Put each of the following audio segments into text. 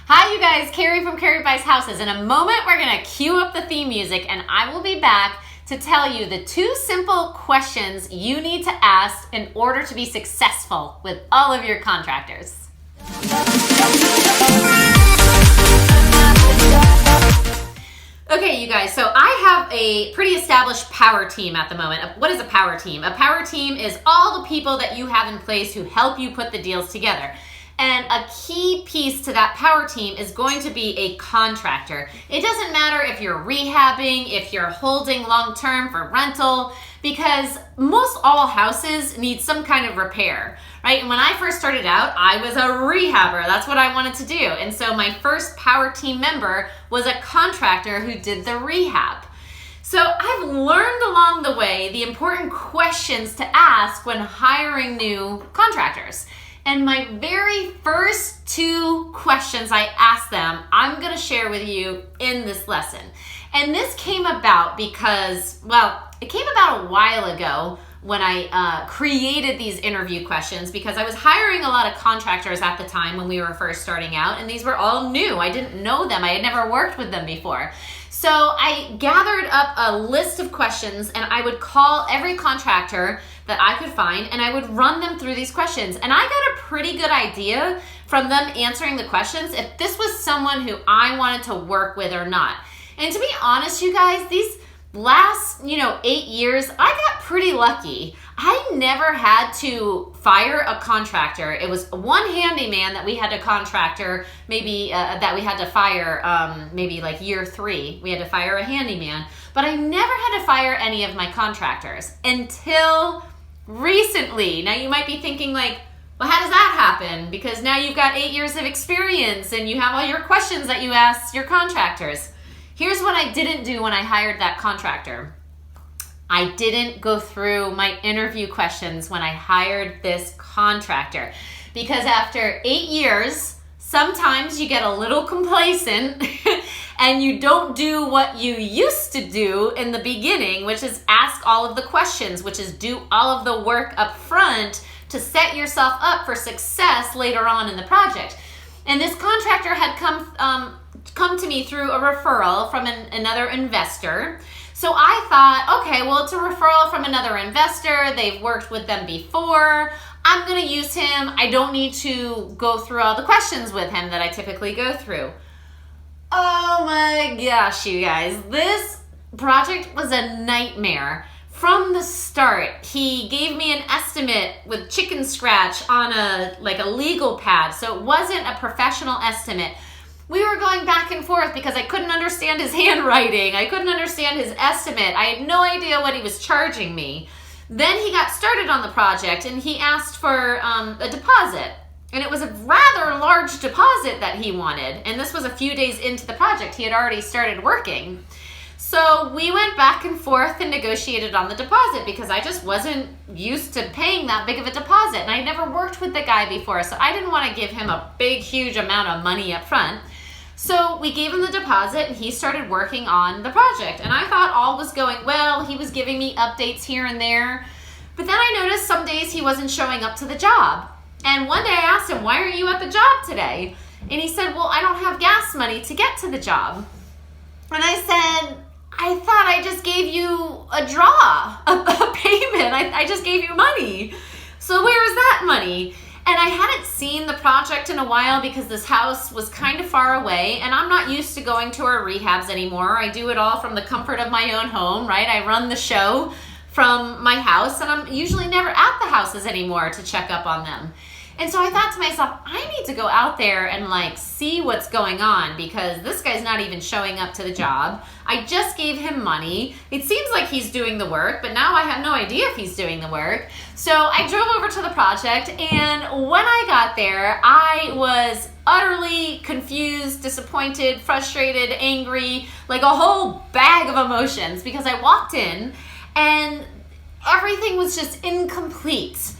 Hi you guys, Carrie from Carrie Buys Houses. In a moment we're going to cue up the theme music and I will be back to tell you the 2 simple questions you need to ask in order to be successful with all of your contractors. Okay, you guys, so I have a pretty established power team at the moment. What is a power team? A power team is all the people that you have in place who help you put the deals together. And a key piece to that power team is going to be a contractor. It doesn't matter if you're rehabbing, if you're holding long-term for rental, because most all houses need some kind of repair, right? And when I first started out, I was a rehabber. That's what I wanted to do. And so my first power team member was a contractor who did the rehab. So I've learned along the way the important questions to ask when hiring new contractors. And my very first 2 questions I asked them, I'm going to share with you in this lesson. And this came about because, well, it came about a while ago when I created these interview questions because I was hiring a lot of contractors at the time when we were first starting out, and these were all new. I didn't know them. I had never worked with them before. So I gathered up a list of questions and I would call every contractor that I could find and I would run them through these questions. And I got a pretty good idea from them answering the questions if this was someone who I wanted to work with or not. And to be honest, you guys, these last, 8 years, I got pretty lucky. I never had to fire a contractor. It was one handyman that we had to contractor, maybe that we had to fire, maybe like year 3. We had to fire a handyman, but I never had to fire any of my contractors until recently. Now you might be thinking like, well, how does that happen? Because now you've got 8 years of experience and you have all your questions that you ask your contractors. Here's what I didn't do when I hired that contractor. I didn't go through my interview questions when I hired this contractor because after 8 years, sometimes you get a little complacent and you don't do what you used to do in the beginning, which is ask all of the questions, which is do all of the work up front to set yourself up for success later on in the project. And this contractor had come to me through a referral from another investor. So I thought, okay, well, it's a referral from another investor. They've worked with them before. I'm going to use him. I don't need to go through all the questions with him that I typically go through. Oh my gosh, you guys. This project was a nightmare. From the start, he gave me an estimate with chicken scratch on a legal pad. So it wasn't a professional estimate. We were going back and forth because I couldn't understand his handwriting. I couldn't understand his estimate. I had no idea what he was charging me. Then he got started on the project and he asked for a deposit. And it was a rather large deposit that he wanted. And this was a few days into the project. He had already started working. So we went back and forth and negotiated on the deposit because I just wasn't used to paying that big of a deposit. And I never worked with the guy before, so I didn't want to give him a big, huge amount of money up front. So we gave him the deposit and he started working on the project. And I thought all was going well. He was giving me updates here and there. But then I noticed some days he wasn't showing up to the job. And one day I asked him, why aren't you at the job today? And he said, well, I don't have gas money to get to the job. And I said, I thought I just gave you a payment. I just gave you money. So where is that money? And I hadn't seen the project in a while because this house was kind of far away and I'm not used to going to our rehabs anymore. I do it all from the comfort of my own home, right? I run the show from my house and I'm usually never at the houses anymore to check up on them. And so I thought to myself, I need to go out there and see what's going on because this guy's not even showing up to the job. I just gave him money. It seems like he's doing the work, but now I have no idea if he's doing the work. So I drove over to the project and when I got there, I was utterly confused, disappointed, frustrated, angry, like a whole bag of emotions because I walked in and everything was just incomplete.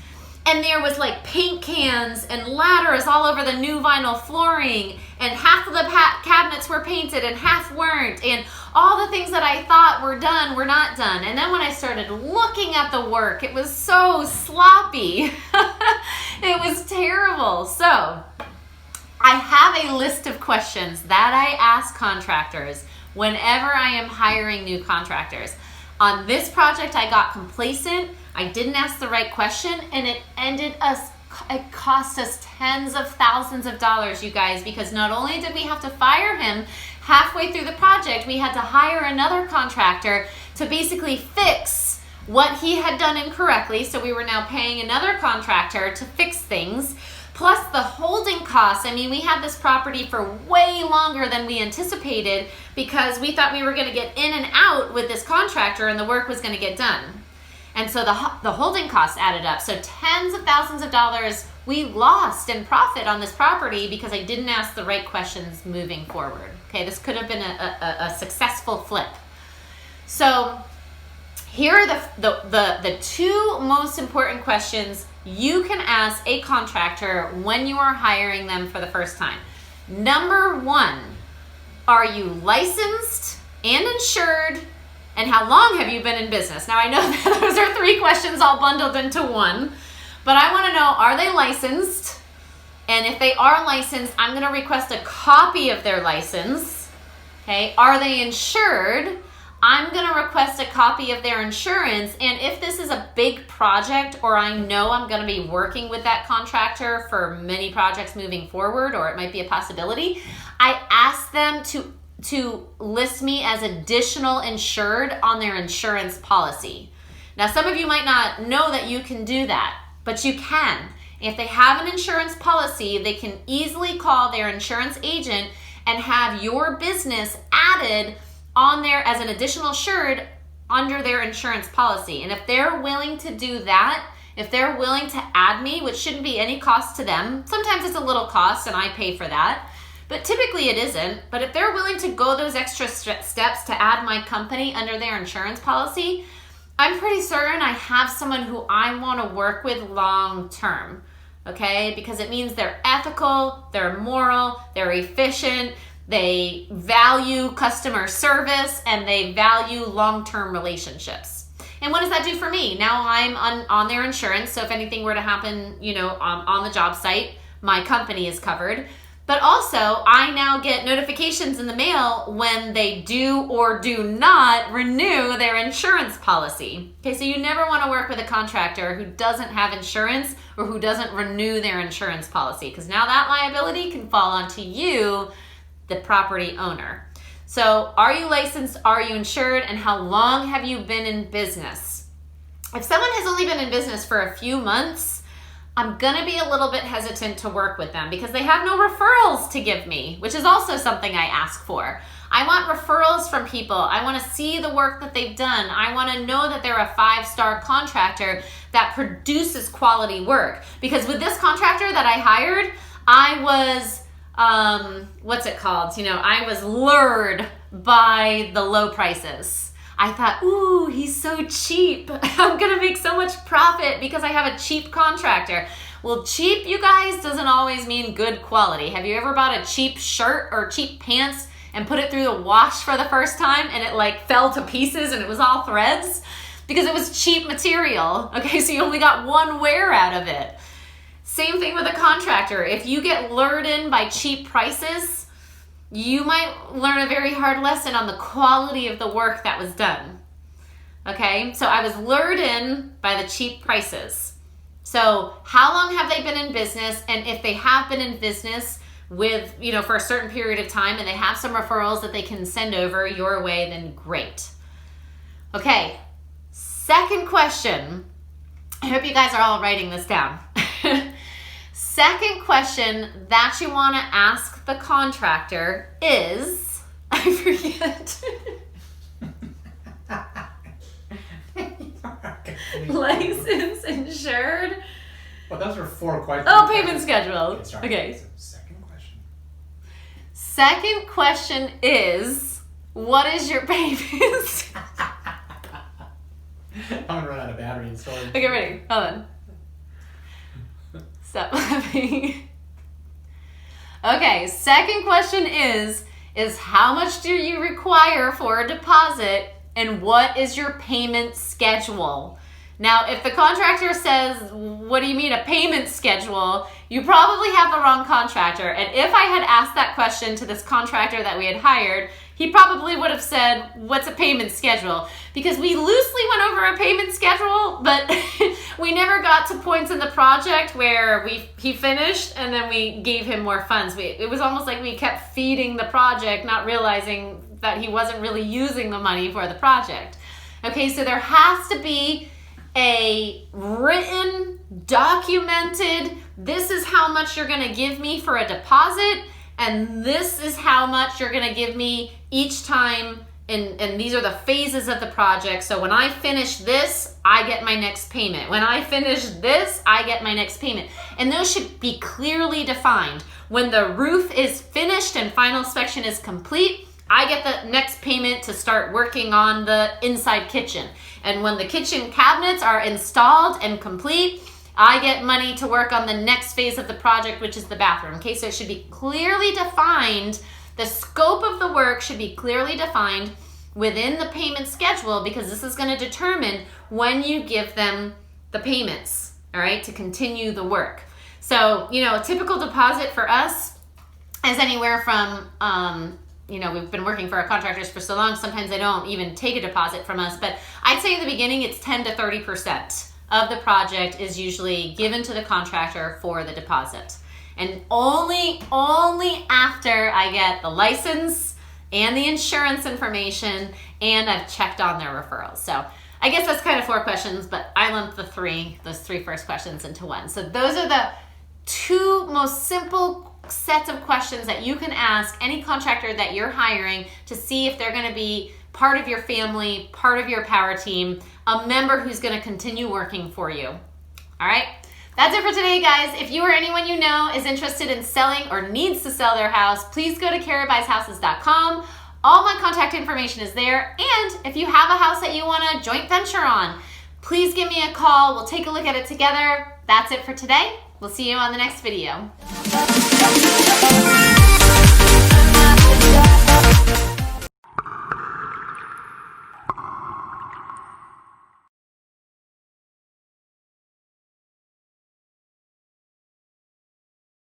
And there was paint cans and ladders all over the new vinyl flooring and half of the cabinets were painted and half weren't. And all the things that I thought were done were not done. And then when I started looking at the work, it was so sloppy. It was terrible. So I have a list of questions questions that I ask contractors whenever I am hiring new contractors. On this project, I got complacent. I didn't ask the right question, and it cost us tens of thousands of dollars, you guys, because not only did we have to fire him halfway through the project, we had to hire another contractor to basically fix what he had done incorrectly. So we were now paying another contractor to fix things, plus the holding costs. I mean, we had this property for way longer than we anticipated because we thought we were going to get in and out with this contractor and the work was going to get done. And so the holding costs added up. So tens of thousands of dollars we lost in profit on this property because I didn't ask the right questions moving forward. Okay, this could have been a successful flip. So here are the two most important questions you can ask a contractor when you are hiring them for the first time. Number one, are you licensed and insured? And how long have you been in business? Now I know that those are three questions all bundled into one, but I want to know, are they licensed? And if they are licensed, I'm going to request a copy of their license. Okay, are they insured? I'm going to request a copy of their insurance. And if this is a big project, or I know I'm going to be working with that contractor for many projects moving forward, or it might be a possibility, I ask them to list me as additional insured on their insurance policy. Now, some of you might not know that you can do that, but you can. If they have an insurance policy, they can easily call their insurance agent and have your business added on there as an additional insured under their insurance policy. And if they're willing to do that, if they're willing to add me, which shouldn't be any cost to them, sometimes it's a little cost and I pay for that, but typically it isn't. But if they're willing to go those extra steps to add my company under their insurance policy, I'm pretty certain I have someone who I want to work with long term, okay? Because it means they're ethical, they're moral, they're efficient, they value customer service, and they value long-term relationships. And what does that do for me? Now I'm on their insurance, so if anything were to happen, on the job site, my company is covered. But also, I now get notifications in the mail when they do or do not renew their insurance policy. Okay, so you never want to work with a contractor who doesn't have insurance or who doesn't renew their insurance policy, because now that liability can fall onto you, the property owner. So, are you licensed? Are you insured? And how long have you been in business? If someone has only been in business for a few months, I'm going to be a little bit hesitant to work with them because they have no referrals to give me, which is also something I ask for. I want referrals from people. I want to see the work that they've done. I want to know that they're a 5-star contractor that produces quality work. Because with this contractor that I hired, I was, I was lured by the low prices. I thought, ooh, he's so cheap. I'm going to make so much profit because I have a cheap contractor. Well, cheap, you guys, doesn't always mean good quality. Have you ever bought a cheap shirt or cheap pants and put it through the wash for the first time and it fell to pieces and it was all threads? Because it was cheap material. Okay, so you only got one wear out of it. Same thing with a contractor. If you get lured in by cheap prices, you might learn a very hard lesson on the quality of the work that was done. Okay, so I was lured in by the cheap prices. So how long have they been in business? And if they have been in business with, for a certain period of time and they have some referrals that they can send over your way, then great. Okay, second question. I hope you guys are all writing this down. Second question that you want to ask the contractor is, I forget. License, insured. Well, those are 4 questions. Oh, payment schedule. Okay. Second question. Second question is, what is your payment? I'm going to run out of battery and storage. Okay, ready. Hold on. Stop laughing. Okay, second question is how much do you require for a deposit and what is your payment schedule? Now, if the contractor says, what do you mean, a payment schedule? You probably have the wrong contractor. And if I had asked that question to this contractor that we had hired, he probably would have said, what's a payment schedule? Because we loosely went over a payment schedule, but we never got to points in the project where he finished and then we gave him more funds. It was almost like we kept feeding the project, not realizing that he wasn't really using the money for the project. Okay, so there has to be a written, documented, this is how much you're gonna give me for a deposit, and this is how much you're gonna give me each time, and these are the phases of the project. So when I finish this, I get my next payment. When I finish this, I get my next payment. And those should be clearly defined. When the roof is finished and final inspection is complete, I get the next payment to start working on the inside kitchen. And when the kitchen cabinets are installed and complete, I get money to work on the next phase of the project, which is the bathroom. Okay, so it should be clearly defined. The scope of the work should be clearly defined within the payment schedule, because this is going to determine when you give them the payments, all right, to continue the work. So, a typical deposit for us is anywhere from, we've been working for our contractors for so long, sometimes they don't even take a deposit from us, but I'd say in the beginning it's 10 to 30% of the project is usually given to the contractor for the deposit. And only after I get the license and the insurance information and I've checked on their referrals. So I guess that's kind of 4 questions, but I lumped those 3 first questions into one. So those are the 2 most simple sets of questions that you can ask any contractor that you're hiring to see if they're going to be part of your family, part of your power team, a member who's going to continue working for you. All right? That's it for today, guys. If you or anyone you know is interested in selling or needs to sell their house, please go to caribuyshouses.com. All my contact information is there. And if you have a house that you want to joint venture on, please give me a call. We'll take a look at it together. That's it for today. We'll see you on the next video.